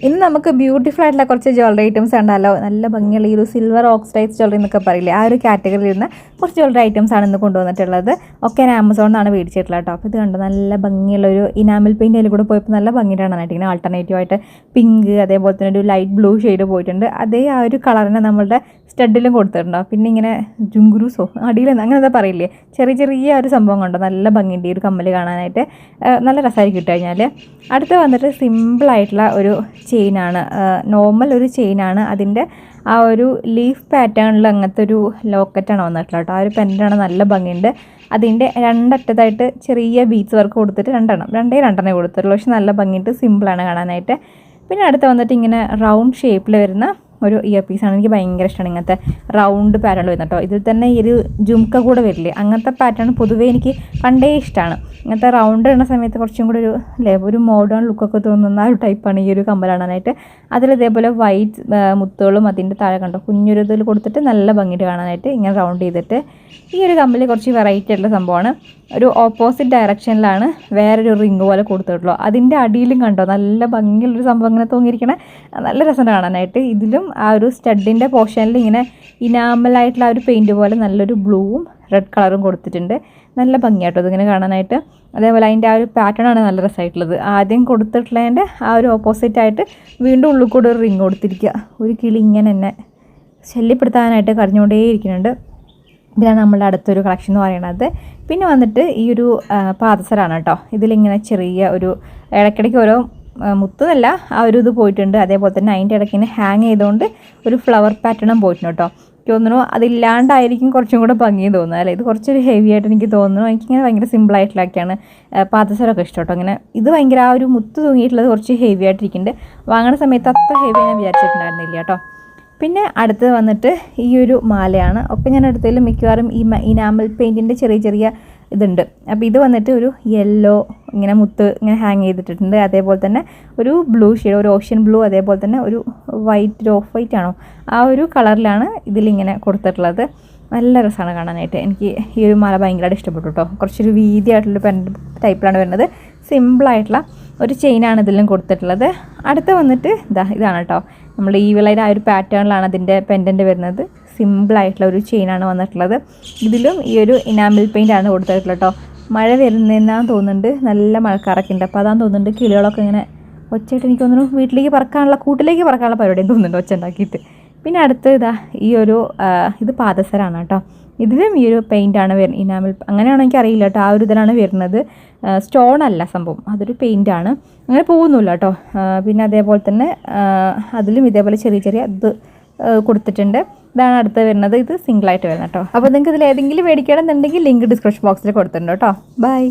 ഇന്ന് നമുക്ക് ബ്യൂട്ടിഫുൾ ആയിട്ടുള്ള കുറച്ച് ജ്വല്ലറി ഐറ്റംസ് ഉണ്ടല്ലോ. നല്ല ഭംഗിയുള്ള ഈ ഒരു സിൽവർ ഓക്സൈഡ് ജ്വല്ലറി എന്നൊക്കെ പറയില്ലേ, ആ ഒരു കാറ്റഗറിയിൽ ഇരുന്ന കുറച്ച് ജ്വല്ലറി ഐറ്റംസ് ആണ് ഇന്ന് കൊണ്ടുവന്നിട്ടുള്ളത്. ഒക്കെ ഞാൻ ആമസോണിലാണ് മേടിച്ചിട്ടുള്ളത് കേട്ടോ. അപ്പോൾ ഇത് കണ്ടോ, നല്ല ഭംഗിയുള്ള ഒരു ഇനാമൽ പെയിൻ്റ് അതിൽ കൂടെ പോയപ്പോൾ നല്ല ഭംഗിയിട്ടാണ് കാണാനായിട്ട്. ഇങ്ങനെ ആൾട്ടർനേറ്റീവായിട്ട് പിങ്ക്, അതേപോലെ തന്നെ ഒരു ലൈറ്റ് ബ്ലൂ ഷെയ്ഡ് പോയിട്ടുണ്ട്. അതേ ആ ഒരു കളറിനെ നമ്മളുടെ സ്റ്റഡിലും കൊടുത്തിട്ടുണ്ടോ. പിന്നെ ഇങ്ങനെ ജുങ്കുരൂസോ അടിയിൽ അങ്ങനെന്താ പറയില്ലേ, ചെറിയ ചെറിയ ഒരു സംഭവം കണ്ടോ, നല്ല ഭംഗിയുണ്ട് ഈ ഒരു കമ്മൽ കാണാനായിട്ട്. നല്ല രസമായിരിക്കും ഇട്ട് കഴിഞ്ഞാൽ. അടുത്ത് വന്നിട്ട് സിമ്പിളായിട്ടുള്ള ഒരു ചെയിനാണ്, നോർമൽ ഒരു ചെയിനാണ്. അതിൻ്റെ ആ ഒരു ലീഫ് പാറ്റേണിൽ അങ്ങനത്തെ ഒരു ലോക്കറ്റാണ് വന്നിട്ടുള്ളത് കേട്ടോ. ആ ഒരു പെൻഡൻ്റാണ്, നല്ല ഭംഗിയുണ്ട്. അതിൻ്റെ രണ്ടറ്റത്തായിട്ട് ചെറിയ ബീഡ്സ് വർക്ക് കൊടുത്തിട്ട് രണ്ടെണ്ണേ കൊടുത്തിട്ടുള്ളൂ. പക്ഷെ നല്ല ഭംഗിയിട്ട് സിമ്പിളാണ് കാണാനായിട്ട്. പിന്നെ അടുത്ത് വന്നിട്ട് ഇങ്ങനെ റൗണ്ട് ഷേപ്പിൽ വരുന്ന ഒരു ഇയർ പീസാണ്. എനിക്ക് ഭയങ്കര ഇഷ്ടമാണ് ഇങ്ങനത്തെ റൗണ്ട് പാറ്റേൺ വരുന്നത് കേട്ടോ. ഇതിൽ തന്നെ ഈ ഒരു ജുംക്ക കൂടെ വരില്ലേ, അങ്ങനത്തെ പാറ്റേൺ പൊതുവേ എനിക്ക് പണ്ടേ ഇഷ്ടമാണ്. ഇങ്ങനത്തെ റൗണ്ട് ഇടുന്ന സമയത്ത് കുറച്ചും കൂടി ഒരു മോഡേൺ ലുക്കൊക്കെ തോന്നുന്ന ആ ഒരു ടൈപ്പാണ് ഈ ഒരു കമ്മൽ കാണാനായിട്ട്. അതിൽ ഇതേപോലെ വൈറ്റ് മുത്തുകളും അതിൻ്റെ താഴെ കണ്ടോ കുഞ്ഞൊരു ഇതിൽ കൊടുത്തിട്ട് നല്ല ഭംഗിയിട്ട് കാണാനായിട്ട് ഇങ്ങനെ റൗണ്ട് ചെയ്തിട്ട്. ഈ ഒരു കമ്മൽ കുറച്ച് വെറൈറ്റി ആയിട്ടുള്ള സംഭവമാണ്. ഒരു ഓപ്പോസിറ്റ് ഡയറക്ഷനിലാണ് വേറൊരു റിങ് പോലെ കൊടുത്തിട്ടുള്ളൂ. അതിൻ്റെ അടിയിലും കണ്ടോ നല്ല ഭംഗിയുള്ളൊരു സംഭവം ഇങ്ങനെ തൂങ്ങിയിരിക്കണേ, നല്ല രസമാണ് കാണാനായിട്ട്. ഇതിലും ആ ഒരു സ്റ്റഡിൻ്റെ പോർഷനിൽ ഇങ്ങനെ ഇനാമലായിട്ടുള്ള ആ ഒരു പെയിൻറ്റ് പോലെ നല്ലൊരു ബ്ലൂവും റെഡ് കളറും കൊടുത്തിട്ടുണ്ട്. നല്ല ഭംഗിയായിട്ടോ ഇതിങ്ങനെ കാണാനായിട്ട്. അതേപോലെ അതിൻ്റെ ആ ഒരു പാറ്റേൺ ആണ് നല്ല രസമായിട്ടുള്ളത്. ആദ്യം കൊടുത്തിട്ടുള്ളതിൻ്റെ ആ ഒരു ഓപ്പോസിറ്റായിട്ട് വീണ്ടും ഉള്ളിൽ കൂടെ ഒരു റിങ് കൊടുത്തിരിക്കുക. ഒരു കിളി ഇങ്ങനെ എന്നെ ശല്യപ്പെടുത്താനായിട്ട് കരഞ്ഞുകൊണ്ടേ ഇരിക്കുന്നുണ്ട്. ഇതാണ് നമ്മളുടെ അടുത്തൊരു കളക്ഷൻ എന്ന് പറയുന്നത്. പിന്നെ വന്നിട്ട് ഈ ഒരു പാദസരമാണ് കേട്ടോ. ഇതിലിങ്ങനെ ചെറിയ ഒരു ഇടയ്ക്കിടയ്ക്ക് ഓരോ മുത്തല്ല ആ ഒരു ഇത് പോയിട്ടുണ്ട്. അതേപോലെ തന്നെ അതിൻ്റെ ഇടയ്ക്ക് ഇങ്ങനെ ഹാങ് ചെയ്തുകൊണ്ട് ഒരു ഫ്ലവർ പാറ്റേണും പോയിട്ടുണ്ട് കേട്ടോ. എനിക്ക് തോന്നുന്നു അതില്ലാണ്ടായിരിക്കും കുറച്ചും കൂടെ ഭംഗി തോന്നുന്നത് അല്ലേ. ഇത് കുറച്ചൊരു ഹെവി ആയിട്ട് എനിക്ക് തോന്നുന്നു. എനിക്കിങ്ങനെ ഭയങ്കര സിമ്പിളായിട്ടുള്ളതൊക്കെയാണ് പാദസരമൊക്കെ ഇഷ്ടം കേട്ടോ. ഇങ്ങനെ ഇത് ഭയങ്കര ആ ഒരു മുത്ത് തൂങ്ങിയിട്ടുള്ളത് കുറച്ച് ഹെവി ആയിട്ടിരിക്കുന്നുണ്ട്. വാങ്ങുന്ന സമയത്ത് അത്ര ഹെവി ഞാൻ വിചാരിച്ചിട്ടുണ്ടായിരുന്നില്ല കേട്ടോ. പിന്നെ അടുത്ത് വന്നിട്ട് ഈ ഒരു മാലയാണ്. ഒക്കെ ഞാൻ എടുത്തതിൽ മിക്കവാറും ഈ ഇനാമൽ പെയിൻറ്റിൻ്റെ ചെറിയ ചെറിയ ഇതുണ്ട്. അപ്പോൾ ഇത് വന്നിട്ട് ഒരു യെല്ലോ ഇങ്ങനെ മുത്ത് ഇങ്ങനെ ഹാങ് ചെയ്തിട്ടുണ്ട്. അതേപോലെ തന്നെ ഒരു ബ്ലൂ ഷെയ്ഡ്, ഒരു ഓഷ്യൻ ബ്ലൂ, അതേപോലെ തന്നെ ഒരു വൈറ്റ്, ഓഫ് വൈറ്റ് ആണോ ആ ഒരു കളറിലാണ് ഇതിലിങ്ങനെ കൊടുത്തിട്ടുള്ളത്. നല്ല രസമാണ് കാണാനായിട്ട്. എനിക്ക് ഈ ഒരു മാല ഭയങ്കരമായിട്ട് ഇഷ്ടപ്പെട്ടു കേട്ടോ. കുറച്ചൊരു വീതിയായിട്ടുള്ള പെൻ ടൈപ്പിലാണ് വരുന്നത്. സിമ്പിളായിട്ടുള്ള ഒരു ചെയിനാണ് ഇതിലും കൊടുത്തിട്ടുള്ളത്. അടുത്ത് വന്നിട്ട് ഇതാണ് കേട്ടോ. നമ്മൾ ഈ വിളയുടെ ആ ഒരു പാറ്റേണിലാണ് അതിൻ്റെ പെൻഡൻറ്റ് വരുന്നത്. സിമ്പിളായിട്ടുള്ള ഒരു ചെയിനാണ് വന്നിട്ടുള്ളത്. ഇതിലും ഈ ഒരു ഇനാമിൽ പെയിൻ്റാണ് കൊടുത്തിട്ടുള്ളത് കേട്ടോ. മഴ വരുന്നതെന്നാന്ന് തോന്നുന്നുണ്ട്, നല്ല മഴക്കാറൊക്കെ ഉണ്ട്. അപ്പോൾ അതാന്ന് തോന്നുന്നുണ്ട് കിളികളൊക്കെ ഇങ്ങനെ ഒച്ചയായിട്ട് എനിക്ക് തോന്നുന്നു കൂട്ടിലേക്ക് പറക്കാനുള്ള പരിപാടിയും തോന്നുന്നുണ്ട് ഒച്ച ഉണ്ടാക്കിയിട്ട്. പിന്നെ അടുത്ത് ഈ ഒരു ഇത് പാദസരമാണ് കേട്ടോ. ഇതിലും ഈ ഒരു പെയിൻ്റാണ് വരുന്നത്, ഇനാമിൽ അങ്ങനെയാണോ എനിക്ക് അറിയില്ല കേട്ടോ. ആ ഒരു ഇതിലാണ് വരുന്നത്. സ്റ്റോൺ അല്ല സംഭവം, അതൊരു പെയിൻ്റാണ്. അങ്ങനെ പോകുന്നില്ല കേട്ടോ. പിന്നെ അതേപോലെ തന്നെ അതിലും ഇതേപോലെ ചെറിയ ചെറിയ ഇത് കൊടുത്തിട്ടുണ്ട്. ഇതാണ് അടുത്ത് വരുന്നത്. ഇത് സിംഗിളായിട്ട് വരുന്നത് കേട്ടോ. അപ്പോൾ നിങ്ങൾക്ക് ഇതിൽ ഏതെങ്കിലും മേടിക്കണമെന്നുണ്ടെങ്കിൽ ലിങ്ക് ഡിസ്ക്രിപ്ഷൻ ബോക്സിൽ കൊടുത്തിട്ടുണ്ട് കേട്ടോ. ബൈ.